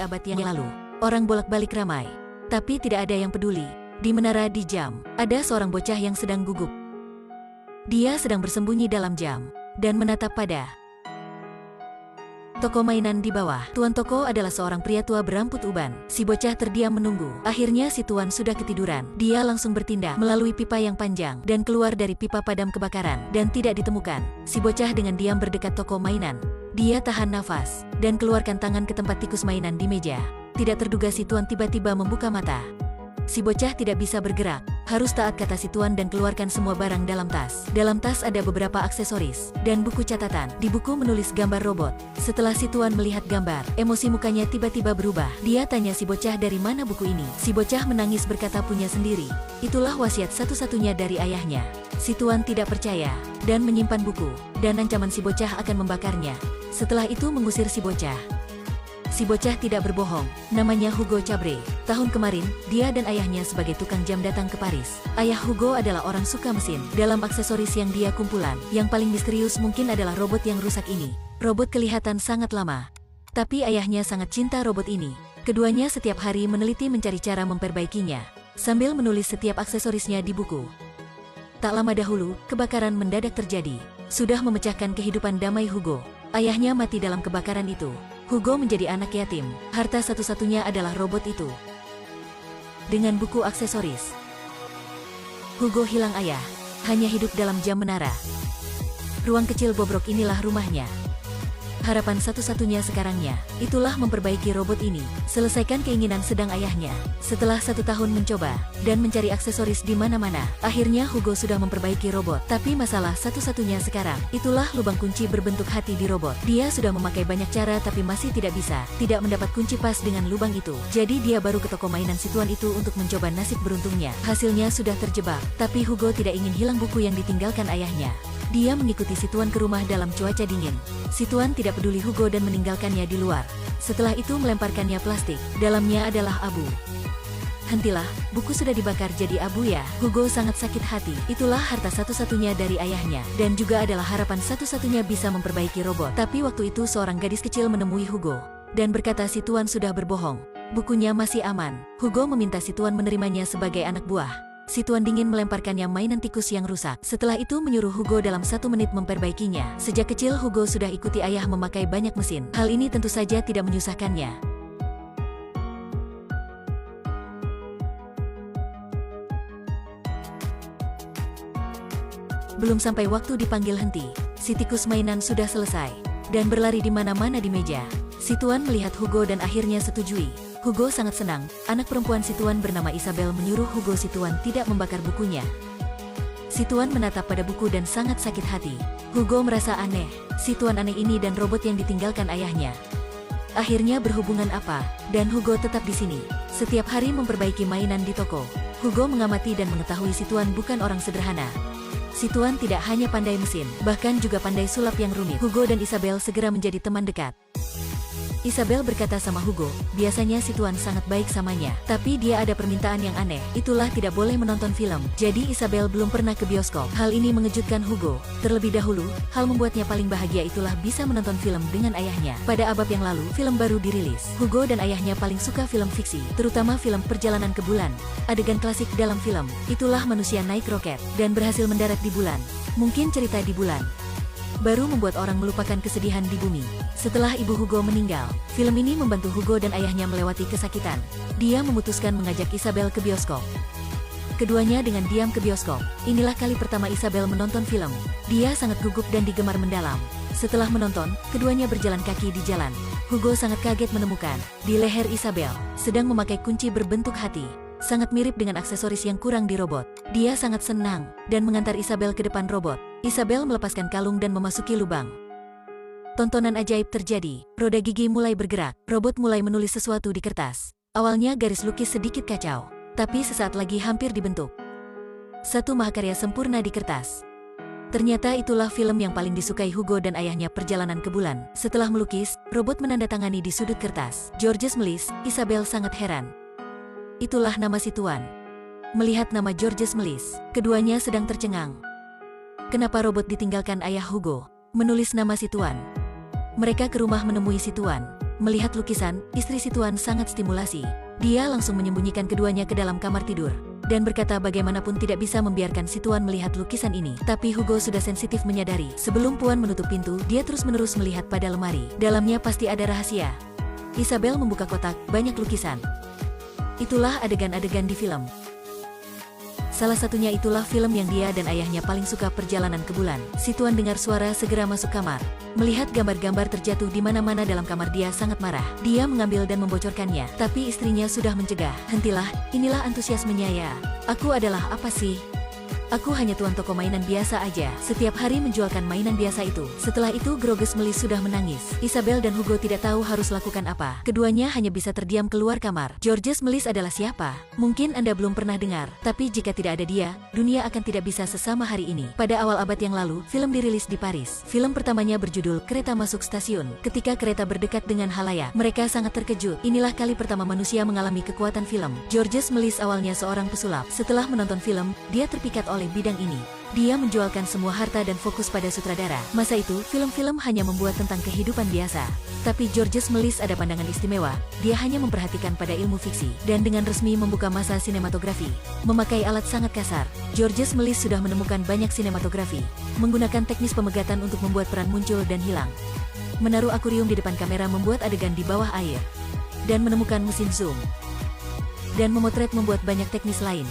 abad yang lalu. Orang bolak-balik ramai. Tapi tidak ada yang peduli. Di menara di jam, ada seorang bocah yang sedang gugup. Dia sedang bersembunyi dalam jam dan menatap pada toko mainan di bawah. Tuan toko adalah seorang pria tua berambut uban. Si bocah terdiam menunggu. Akhirnya si tuan sudah ketiduran. Dia langsung bertindak melalui pipa yang panjang dan keluar dari pipa padam kebakaran dan tidak ditemukan. Si bocah dengan diam berdekat toko mainan. Dia tahan nafas dan keluarkan tangan ke tempat tikus mainan di meja. Tidak terduga si tuan tiba-tiba membuka mata. Si bocah tidak bisa bergerak, harus taat kata si tuan dan keluarkan semua barang dalam tas. Dalam tas ada beberapa aksesoris dan buku catatan. Di buku menulis gambar robot. Setelah si tuan melihat gambar, emosi mukanya tiba-tiba berubah. Dia tanya si bocah dari mana buku ini. Si bocah menangis berkata punya sendiri. Itulah wasiat satu-satunya dari ayahnya. Si tuan tidak percaya dan menyimpan buku dan ancaman si bocah akan membakarnya. Setelah itu mengusir si bocah. Si bocah tidak berbohong, namanya Hugo Cabre. Tahun kemarin, dia dan ayahnya sebagai tukang jam datang ke Paris. Ayah Hugo adalah orang suka mesin. Dalam aksesoris yang dia kumpulan, yang paling misterius mungkin adalah robot yang rusak ini. Robot kelihatan sangat lama. Tapi ayahnya sangat cinta robot ini. Keduanya setiap hari meneliti mencari cara memperbaikinya, sambil menulis setiap aksesorisnya di buku. Tak lama dahulu, kebakaran mendadak terjadi. Sudah memecahkan kehidupan damai Hugo. Ayahnya mati dalam kebakaran itu. Hugo menjadi anak yatim. Harta satu-satunya adalah robot itu. Dengan buku aksesoris, Hugo hilang ayah. Hanya hidup dalam jam menara. Ruang kecil bobrok inilah rumahnya. Harapan satu-satunya sekarangnya, itulah memperbaiki robot ini. Selesaikan keinginan sedang ayahnya. Setelah 1 tahun mencoba dan mencari aksesoris di mana-mana, akhirnya Hugo sudah memperbaiki robot. Tapi masalah satu-satunya sekarang, itulah lubang kunci berbentuk hati di robot. Dia sudah memakai banyak cara tapi masih tidak bisa. Tidak mendapat kunci pas dengan lubang itu. Jadi dia baru ke toko mainan si tuan itu untuk mencoba nasib beruntungnya. Hasilnya sudah terjebak. Tapi Hugo tidak ingin hilang buku yang ditinggalkan ayahnya. Dia mengikuti si tuan ke rumah dalam cuaca dingin. Si tuan tidak peduli Hugo dan meninggalkannya di luar. Setelah itu melemparkannya plastik. Dalamnya adalah abu. Hentilah, buku sudah dibakar jadi abu ya. Hugo sangat sakit hati. Itulah harta satu-satunya dari ayahnya. Dan juga adalah harapan satu-satunya bisa memperbaiki robot. Tapi waktu itu seorang gadis kecil menemui Hugo. Dan berkata si tuan sudah berbohong. Bukunya masih aman. Hugo meminta si tuan menerimanya sebagai anak buah. Si tuan dingin melemparkannya mainan tikus yang rusak. Setelah itu menyuruh Hugo dalam 1 menit memperbaikinya. Sejak kecil Hugo sudah ikuti ayah memakai banyak mesin. Hal ini tentu saja tidak menyusahkannya. Belum sampai waktu dipanggil henti, si tikus mainan sudah selesai dan berlari di mana-mana di meja. Si tuan melihat Hugo dan akhirnya setujui. Hugo sangat senang. Anak perempuan si tuan bernama Isabel menyuruh Hugo si tuan tidak membakar bukunya. Si tuan menatap pada buku dan sangat sakit hati. Hugo merasa aneh. Si tuan aneh ini dan robot yang ditinggalkan ayahnya. Akhirnya berhubungan apa? Dan Hugo tetap di sini. Setiap hari memperbaiki mainan di toko. Hugo mengamati dan mengetahui si tuan bukan orang sederhana. Si tuan tidak hanya pandai mesin, bahkan juga pandai sulap yang rumit. Hugo dan Isabel segera menjadi teman dekat. Isabel berkata sama Hugo, biasanya si tuan sangat baik samanya, tapi dia ada permintaan yang aneh, itulah tidak boleh menonton film. Jadi Isabel belum pernah ke bioskop. Hal ini mengejutkan Hugo. Terlebih dahulu, hal membuatnya paling bahagia itulah bisa menonton film dengan ayahnya. Pada abad yang lalu, film baru dirilis. Hugo dan ayahnya paling suka film fiksi, terutama film perjalanan ke bulan. Adegan klasik dalam film, itulah manusia naik roket dan berhasil mendarat di bulan. Mungkin cerita di bulan baru membuat orang melupakan kesedihan di bumi. Setelah ibu Hugo meninggal, film ini membantu Hugo dan ayahnya melewati kesakitan. Dia memutuskan mengajak Isabel ke bioskop. Keduanya dengan diam ke bioskop. Inilah kali pertama Isabel menonton film. Dia sangat gugup dan digemar mendalam. Setelah menonton, keduanya berjalan kaki di jalan. Hugo sangat kaget menemukan, di leher Isabel, sedang memakai kunci berbentuk hati. Sangat mirip dengan aksesoris yang kurang di robot. Dia sangat senang, dan mengantar Isabel ke depan robot. Isabel melepaskan kalung dan memasuki lubang. Tontonan ajaib terjadi. Roda gigi mulai bergerak. Robot mulai menulis sesuatu di kertas. Awalnya garis lukis sedikit kacau, tapi sesaat lagi hampir dibentuk. Satu mahakarya sempurna di kertas. Ternyata itulah film yang paling disukai Hugo dan ayahnya, Perjalanan ke Bulan. Setelah melukis, robot menandatangani di sudut kertas. Georges Melis. Isabel sangat heran. Itulah nama si tuan. Melihat nama Georges Melis, keduanya sedang tercengang. Kenapa robot ditinggalkan ayah Hugo? Menulis nama si tuan. Mereka ke rumah menemui si tuan. Melihat lukisan, istri Situan sangat stimulasi. Dia langsung menyembunyikan keduanya ke dalam kamar tidur dan berkata bagaimanapun tidak bisa membiarkan Situan melihat lukisan ini. Tapi Hugo sudah sensitif menyadari, sebelum Puan menutup pintu, dia terus-menerus melihat pada lemari. Dalamnya pasti ada rahasia. Isabel membuka kotak, banyak lukisan. Itulah adegan-adegan di film. Salah satunya itulah film yang dia dan ayahnya paling suka, Perjalanan ke Bulan. Situan dengar suara segera masuk kamar. Melihat gambar-gambar terjatuh di mana-mana dalam kamar, dia sangat marah. Dia mengambil dan membocorkannya, tapi istrinya sudah mencegah. Hentilah, inilah antusiasmenya ya. Aku adalah apa sih? Aku hanya tuan toko mainan biasa aja. Setiap hari menjualkan mainan biasa itu. Setelah itu Georges Melis sudah menangis. Isabel dan Hugo tidak tahu harus lakukan apa. Keduanya hanya bisa terdiam keluar kamar. Georges Melis adalah siapa? Mungkin Anda belum pernah dengar. Tapi jika tidak ada dia, dunia akan tidak bisa sesama hari ini. Pada awal abad yang lalu, film dirilis di Paris. Film pertamanya berjudul Kereta Masuk Stasiun. Ketika kereta berdekat dengan halayak, mereka sangat terkejut. Inilah kali pertama manusia mengalami kekuatan film. Georges Melis awalnya seorang pesulap. Setelah menonton film, dia terpikat oleh bidang ini. Dia menjualkan semua harta dan fokus pada sutradara. Masa itu, film-film hanya membuat tentang kehidupan biasa. Tapi Georges Melis ada pandangan istimewa. Dia hanya memperhatikan pada ilmu fiksi. Dan dengan resmi membuka masa sinematografi. Memakai alat sangat kasar, Georges Melis sudah menemukan banyak sinematografi. Menggunakan teknis pemegatan untuk membuat peran muncul dan hilang. Menaruh akuarium di depan kamera membuat adegan di bawah air. Dan menemukan mesin zoom. Dan memotret membuat banyak teknis lain.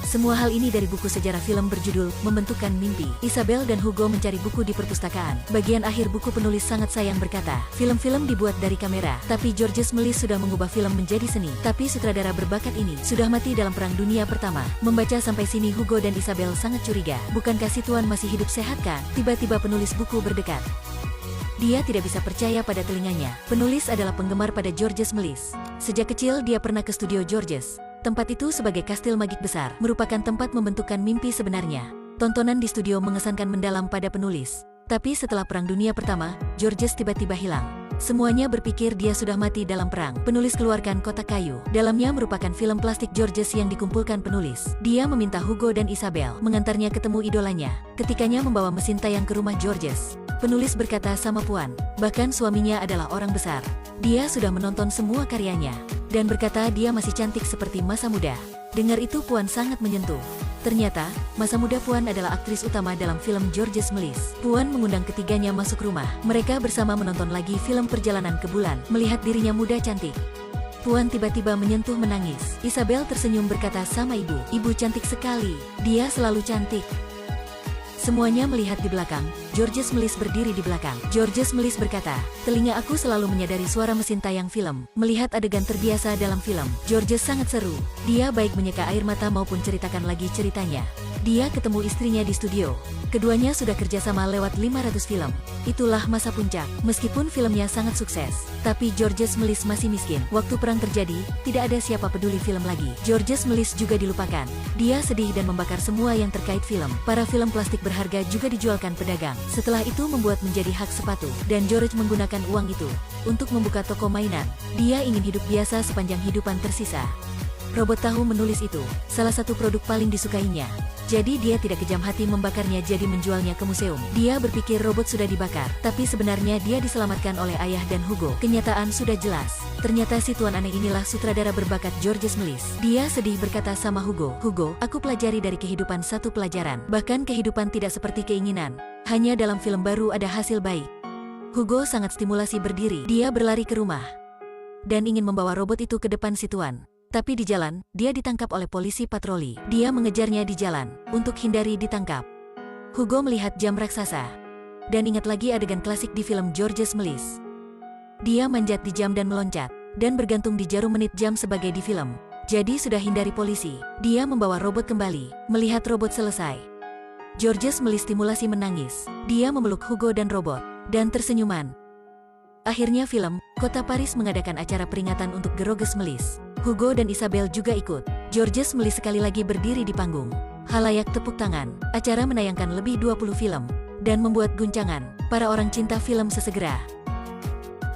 Semua hal ini dari buku sejarah film berjudul Membentukkan Mimpi. Isabel dan Hugo mencari buku di perpustakaan. Bagian akhir buku penulis sangat sayang berkata, film-film dibuat dari kamera, tapi Georges Melis sudah mengubah film menjadi seni. Tapi sutradara berbakat ini sudah mati dalam Perang Dunia Pertama. Membaca sampai sini Hugo dan Isabel sangat curiga. Bukankah Situan masih hidup sehat kan? Tiba-tiba penulis buku berdekat. Dia tidak bisa percaya pada telinganya. Penulis adalah penggemar pada Georges Melis. Sejak kecil dia pernah ke studio Georges. Tempat itu sebagai kastil magik besar, merupakan tempat membentukkan mimpi sebenarnya. Tontonan di studio mengesankan mendalam pada penulis. Tapi setelah Perang Dunia Pertama, Georges tiba-tiba hilang. Semuanya berpikir dia sudah mati dalam perang. Penulis keluarkan kotak kayu. Dalamnya merupakan film plastik Georges yang dikumpulkan penulis. Dia meminta Hugo dan Isabel mengantarnya ketemu idolanya. Ketikanya membawa mesin tayang ke rumah Georges. Penulis berkata sama Puan, bahkan suaminya adalah orang besar. Dia sudah menonton semua karyanya. Dan berkata dia masih cantik seperti masa muda. Dengar itu Puan sangat menyentuh. Ternyata, masa muda Puan adalah aktris utama dalam film Georges Melis. Puan mengundang ketiganya masuk rumah. Mereka bersama menonton lagi film Perjalanan ke Bulan, melihat dirinya muda cantik. Puan tiba-tiba menyentuh menangis. Isabel tersenyum berkata sama ibu, "Ibu cantik sekali, dia selalu cantik." Semuanya melihat di belakang. Georges Melis berdiri di belakang. Georges Melis berkata, "Telinga aku selalu menyadari suara mesin tayang film. Melihat adegan terbiasa dalam film. Georges sangat seru. Dia baik menyeka air mata maupun ceritakan lagi ceritanya." Dia ketemu istrinya di studio. Keduanya sudah kerjasama lewat 500 film. Itulah masa puncak. Meskipun filmnya sangat sukses, tapi Georges Melis masih miskin. Waktu perang terjadi, tidak ada siapa peduli film lagi. Georges Melis juga dilupakan. Dia sedih dan membakar semua yang terkait film. Para film plastik berharga juga dijualkan pedagang. Setelah itu membuat menjadi hak sepatu. Dan Georges menggunakan uang itu untuk membuka toko mainan. Dia ingin hidup biasa sepanjang hidupan tersisa. Robot tahu menulis itu salah satu produk paling disukainya. Jadi dia tidak kejam hati membakarnya jadi menjualnya ke museum. Dia berpikir robot sudah dibakar, tapi sebenarnya dia diselamatkan oleh ayah dan Hugo. Kenyataan sudah jelas. Ternyata si tuan aneh inilah sutradara berbakat Georges Melis. Dia sedih berkata sama Hugo, "Hugo, aku pelajari dari kehidupan satu pelajaran. Bahkan kehidupan tidak seperti keinginan. Hanya dalam film baru ada hasil baik." Hugo sangat stimulasi berdiri. Dia berlari ke rumah dan ingin membawa robot itu ke depan si tuan. Tapi di jalan, dia ditangkap oleh polisi patroli. Dia mengejarnya di jalan, untuk hindari ditangkap. Hugo melihat jam raksasa. Dan ingat lagi adegan klasik di film Georges Melis. Dia manjat di jam dan meloncat. Dan bergantung di jarum menit jam sebagai di film. Jadi sudah hindari polisi. Dia membawa robot kembali, melihat robot selesai. Georges Melis stimulasi menangis. Dia memeluk Hugo dan robot. Dan tersenyuman. Akhirnya film, Kota Paris mengadakan acara peringatan untuk Georges Melis. Hugo dan Isabel juga ikut. Georges Melis sekali lagi berdiri di panggung. Halayak tepuk tangan. Acara menayangkan lebih 20 film. Dan membuat guncangan. Para orang cinta film sesegera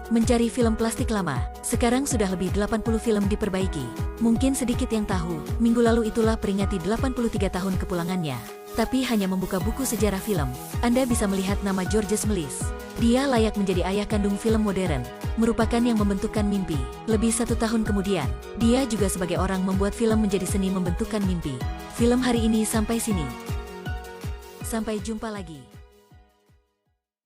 mencari film plastik lama. Sekarang sudah lebih 80 film diperbaiki. Mungkin sedikit yang tahu, minggu lalu itulah peringati 83 tahun kepulangannya. Tapi hanya membuka buku sejarah film, Anda bisa melihat nama Georges Méliès. Dia layak menjadi ayah kandung film modern, merupakan yang membentukkan mimpi. Lebih 1 tahun kemudian, dia juga sebagai orang membuat film menjadi seni membentukkan mimpi. Film hari ini sampai sini. Sampai jumpa lagi.